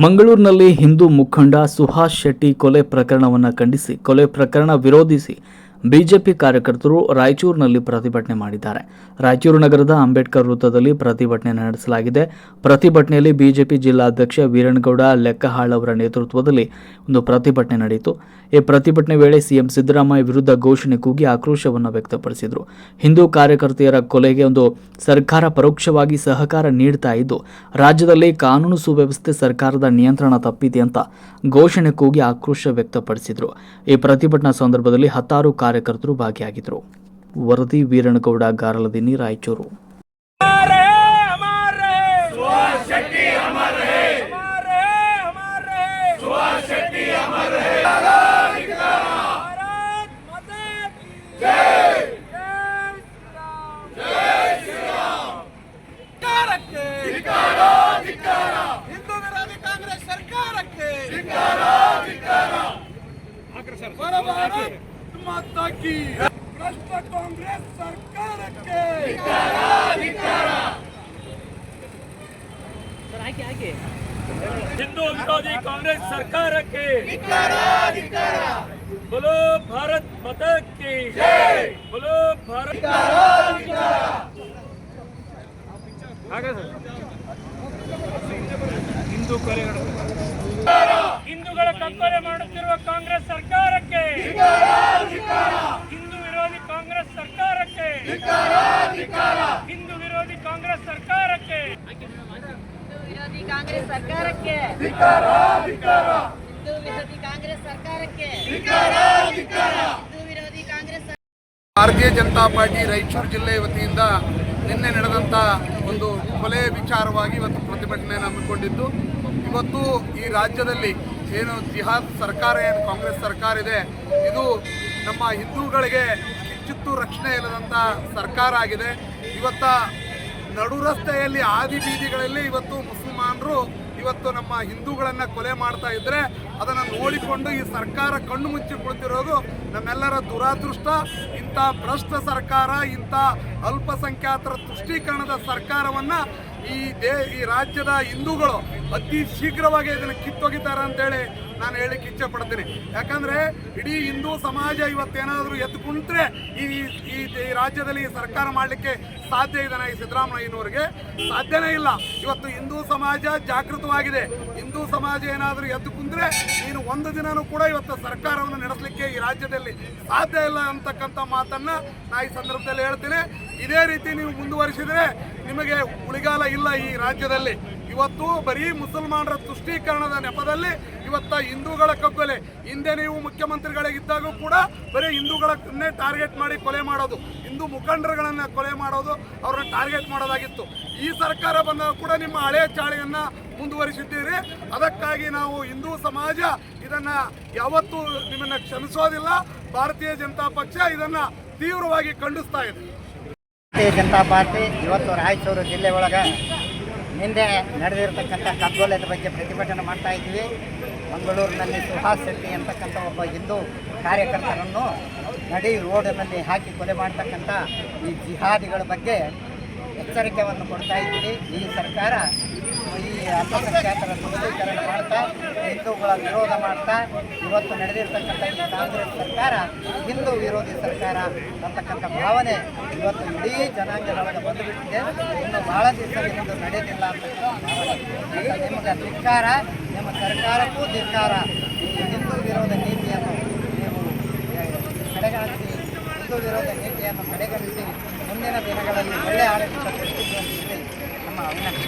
ಮಂಗಳೂರಿನಲ್ಲಿ ಹಿಂದೂ ಮುಖಂಡ ಸುಹಾಸ್ ಶೆಟ್ಟಿ ಕೊಲೆ ಪ್ರಕರಣವನ್ನು ಖಂಡಿಸಿ ಕೊಲೆ ಪ್ರಕರಣ ವಿರೋಧಿಸಿ ಬಿಜೆಪಿ ಕಾರ್ಯಕರ್ತರು ರಾಯಚೂರಿನಲ್ಲಿ ಪ್ರತಿಭಟನೆ ಮಾಡಿದ್ದಾರೆ. ರಾಯಚೂರು ನಗರದ ಅಂಬೇಡ್ಕರ್ ವೃತ್ತದಲ್ಲಿ ಪ್ರತಿಭಟನೆ ನಡೆಸಲಾಗಿದೆ. ಪ್ರತಿಭಟನೆಯಲ್ಲಿ ಬಿಜೆಪಿ ಜಿಲ್ಲಾಧ್ಯಕ್ಷ ವೀರಣ್ಣಗೌಡ ಲೆಕ್ಕಹಾಳ್ ಅವರ ನೇತೃತ್ವದಲ್ಲಿ ಒಂದು ಪ್ರತಿಭಟನೆ ನಡೆಯಿತು. ಈ ಪ್ರತಿಭಟನೆ ವೇಳೆ ಸಿಎಂ ಸಿದ್ದರಾಮಯ್ಯ ವಿರುದ್ಧ ಘೋಷಣೆ ಕೂಗಿ ಆಕ್ರೋಶವನ್ನು ವ್ಯಕ್ತಪಡಿಸಿದರು. ಹಿಂದೂ ಕಾರ್ಯಕರ್ತೆಯರ ಕೊಲೆಗೆ ಒಂದು ಸರ್ಕಾರ ಪರೋಕ್ಷವಾಗಿ ಸಹಕಾರ ನೀಡ್ತಾ ಇದ್ದು, ರಾಜ್ಯದಲ್ಲಿ ಕಾನೂನು ಸುವ್ಯವಸ್ಥೆ ಸರ್ಕಾರದ ನಿಯಂತ್ರಣ ತಪ್ಪಿದೆ ಅಂತ ಘೋಷಣೆ ಕೂಗಿ ಆಕ್ರೋಶ ವ್ಯಕ್ತಪಡಿಸಿದರು. ಈ ಪ್ರತಿಭಟನಾ ಸಂದರ್ಭದಲ್ಲಿ ಹತ್ತಾರು ಕಾರ್ಯಕರ್ತರು ಭಾಗಿಯಾಗಿದ್ದರು. ವರದಿ ವೀರಣ್ಣಗೌಡ ಗಾರಲದಿನ್ನಿ, ರಾಯಚೂರು. माता की भ्रष्ट कांग्रेस सरकार के हिंदू विरोधी कांग्रेस सरकार के बोलो भारत माता की जय, बोलो भारत ಹಿಂದೂಗಳ ಕಗ್ಗೊಲೆ ಮಾಡುತ್ತಿರುವ ಕಾಂಗ್ರೆಸ್ ಸರ್ಕಾರಕ್ಕೆ, ಹಿಂದೂ ವಿರೋಧಿ ಕಾಂಗ್ರೆಸ್ ಸರ್ಕಾರಕ್ಕೆ, ಹಿಂದೂ ವಿರೋಧಿ ಕಾಂಗ್ರೆಸ್ ಸರ್ಕಾರಕ್ಕೆ, ವಿರೋಧಿ ಕಾಂಗ್ರೆಸ್ ಸರ್ಕಾರಕ್ಕೆ, ಹಿಂದೂ ವಿರೋಧಿ ಕಾಂಗ್ರೆಸ್ ಸರ್ಕಾರಕ್ಕೆ, ಹಿಂದೂ ವಿರೋಧಿ ಕಾಂಗ್ರೆಸ್. ಭಾರತೀಯ ಜನತಾ ಪಾರ್ಟಿ ರಾಯಚೂರು ಜಿಲ್ಲೆ ವತಿಯಿಂದ ನಿನ್ನೆ ನಡೆದಂಥ ಒಂದು ಕೊಲೆ ವಿಚಾರವಾಗಿ ಇವತ್ತು ಪ್ರತಿಭಟನೆಯನ್ನು ಹಮ್ಮಿಕೊಂಡಿದ್ದು, ಇವತ್ತು ಈ ರಾಜ್ಯದಲ್ಲಿ ಏನು ಜಿಹಾದ್ ಸರ್ಕಾರ, ಏನು ಕಾಂಗ್ರೆಸ್ ಸರ್ಕಾರ ಇದೆ, ಇದು ನಮ್ಮ ಹಿಂದೂಗಳಿಗೆ ಕಿಂಚಿತ್ತೂ ರಕ್ಷಣೆ ಇಲ್ಲದಂಥ ಸರ್ಕಾರ ಆಗಿದೆ. ಇವತ್ತ ನಡು ರಸ್ತೆಯಲ್ಲಿ ಆದಿ ಬೀದಿಗಳಲ್ಲಿ ಇವತ್ತು ಮುಸಲ್ಮಾನರು ಇವತ್ತು ನಮ್ಮ ಹಿಂದೂಗಳನ್ನು ಕೊಲೆ ಮಾಡ್ತಾ ಇದ್ದರೆ ಅದನ್ನು ನೋಡಿಕೊಂಡು ಈ ಸರ್ಕಾರ ಕಣ್ಣು ಮುಚ್ಚಿ ಕುಳಿತಿರೋದು ನಮ್ಮೆಲ್ಲರ ದುರಾದೃಷ್ಟ. ಇಂಥ ಭ್ರಷ್ಟ ಸರ್ಕಾರ, ಇಂಥ ಅಲ್ಪಸಂಖ್ಯಾತರ ತುಷ್ಟೀಕರಣದ ಸರ್ಕಾರವನ್ನು ಈ ರಾಜ್ಯದ ಹಿಂದೂಗಳು ಅತಿ ಶೀಘ್ರವಾಗಿ ಇದನ್ನು ಕಿತ್ತೊಗಿತಾರೆ ಅಂತೇಳಿ ನಾನು ಹೇಳಿಕ್ಕೆ ಇಚ್ಛೆ ಪಡ್ತೀನಿ. ಯಾಕಂದರೆ ಇಡೀ ಹಿಂದೂ ಸಮಾಜ ಇವತ್ತೇನಾದರೂ ಎದ್ದು ಕುಂತ್ರೆ ಈ ರಾಜ್ಯದಲ್ಲಿ ಈ ಸರ್ಕಾರ ಮಾಡಲಿಕ್ಕೆ ಸಾಧ್ಯ ಇದನ್ನ ಈ ಸಿದ್ದರಾಮಯ್ಯನವರಿಗೆ ಸಾಧ್ಯನೇ ಇಲ್ಲ. ಇವತ್ತು ಹಿಂದೂ ಸಮಾಜ ಜಾಗೃತವಾಗಿದೆ. ಹಿಂದೂ ಸಮಾಜ ಏನಾದರೂ ಎದ್ದು ಕುಂತ್ರೆ ನೀನು ಒಂದು ದಿನನೂ ಕೂಡ ಇವತ್ತು ಸರ್ಕಾರವನ್ನು ನಡೆಸಲಿಕ್ಕೆ ಈ ರಾಜ್ಯದಲ್ಲಿ ಸಾಧ್ಯ ಇಲ್ಲ ಅಂತಕ್ಕಂಥ ಮಾತನ್ನು ನಾನು ಈ ಸಂದರ್ಭದಲ್ಲಿ ಹೇಳ್ತೀನಿ. ಇದೇ ರೀತಿ ನೀವು ಮುಂದುವರಿಸಿದರೆ ನಿಮಗೆ ಉಳಿಗಾಲ ಇಲ್ಲ ಈ ರಾಜ್ಯದಲ್ಲಿ. ಇವತ್ತು ಬರೀ ಮುಸಲ್ಮಾನರ ತುಷ್ಟೀಕರಣದ ನೆಪದಲ್ಲಿ ಇವತ್ತು ಹಿಂದೂಗಳ ಕಗ್ಗೊಲೆ. ಹಿಂದೆ ನೀವು ಮುಖ್ಯಮಂತ್ರಿಗಳಿದ್ದಾಗೂ ಕೂಡ ಬರೀ ಹಿಂದೂಗಳನ್ನೇ ಟಾರ್ಗೆಟ್ ಮಾಡಿ ಕೊಲೆ ಮಾಡೋದು, ಹಿಂದೂ ಮುಖಂಡರುಗಳನ್ನು ಕೊಲೆ ಮಾಡೋದು, ಅವ್ರನ್ನ ಟಾರ್ಗೆಟ್ ಮಾಡೋದಾಗಿತ್ತು. ಈ ಸರ್ಕಾರ ಬಂದಾಗ ಕೂಡ ನಿಮ್ಮ ಹಳೆಯ ಚಾಳಿಯನ್ನು ಮುಂದುವರಿಸಿದ್ದೀರಿ. ಅದಕ್ಕಾಗಿ ನಾವು ಹಿಂದೂ ಸಮಾಜ ಇದನ್ನು ಯಾವತ್ತೂ ನಿಮ್ಮನ್ನು ಕ್ಷಮಿಸೋದಿಲ್ಲ. ಭಾರತೀಯ ಜನತಾ ಪಕ್ಷ ಇದನ್ನು ತೀವ್ರವಾಗಿ ಖಂಡಿಸ್ತಾ ಇದೆ. ಭಾರತೀಯ ಜನತಾ ಪಾರ್ಟಿ ಇವತ್ತು ರಾಯಚೂರು ಜಿಲ್ಲೆ ಒಳಗೆ ಹಿಂದೆ ನಡೆದಿರತಕ್ಕಂಥ ಕಗ್ಗೊಲೆದ ಬಗ್ಗೆ ಪ್ರತಿಭಟನೆ ಮಾಡ್ತಾ ಇದ್ವಿ. ಮಂಗಳೂರಿನಲ್ಲಿ ಸುಹಾಸ್ ಶೆಟ್ಟಿ ಅಂತಕ್ಕಂಥ ಒಬ್ಬ ಹಿಂದೂ ಕಾರ್ಯಕರ್ತರನ್ನು ನಡಿ ರೋಡಿನಲ್ಲಿ ಹಾಕಿ ಕೊಲೆ ಮಾಡ್ತಕ್ಕಂಥ ಈ ಜಿಹಾದಿಗಳ ಬಗ್ಗೆ ಎಚ್ಚರಿಕೆಯನ್ನು ಕೊಡ್ತಾ ಇದ್ವಿ. ಈ ಸರ್ಕಾರ ಈ ಅಲ್ಪಸಂಖ್ಯಾತರ ತುಷ್ಟೀಕರಣ ಮಾಡ್ತಾ, ಹಿಂದೂಗಳ ವಿರೋಧ ಮಾಡ್ತಾ ಇವತ್ತು ನಡೆದಿರ್ತಕ್ಕಂಥ ಈ ಕಾಂಗ್ರೆಸ್ ಸರ್ಕಾರ ಹಿಂದೂ ವಿರೋಧಿ ಸರ್ಕಾರ ಅಂತಕ್ಕಂಥ ಭಾವನೆ ಇವತ್ತು ಇಡೀ ಜನಾಂಗದೊಳಗೆ ಬಂದುಬಿಟ್ಟಿದೆ. ಇನ್ನು ಭಾಳ ದಿವಸ ನಿಮ್ಮದು ನಡೆಯೋದಿಲ್ಲ ಅಂತಕ್ಕಂಥ ಭಾವನೆ. ನಿಮಗೆ ಧಿಕ್ಕಾರ, ನಿಮ್ಮ ಸರ್ಕಾರಕ್ಕೂ ಧಿಕ್ಕಾರ. ಈ ಹಿಂದೂ ವಿರೋಧ ನೀತಿಯನ್ನು ನೀವು ಕಡೆಗಣಿಸಿ, ಹಿಂದೂ ವಿರೋಧ ನೀತಿಯನ್ನು ಕಡೆಗಣಿಸಿ ಮುಂದಿನ ದಿನಗಳಲ್ಲಿ ಒಳ್ಳೆಯ ಆಡಳಿತ ಕೊಡಿಸುವಂತೆ ನಮ್ಮ ವಿನಂತಿ.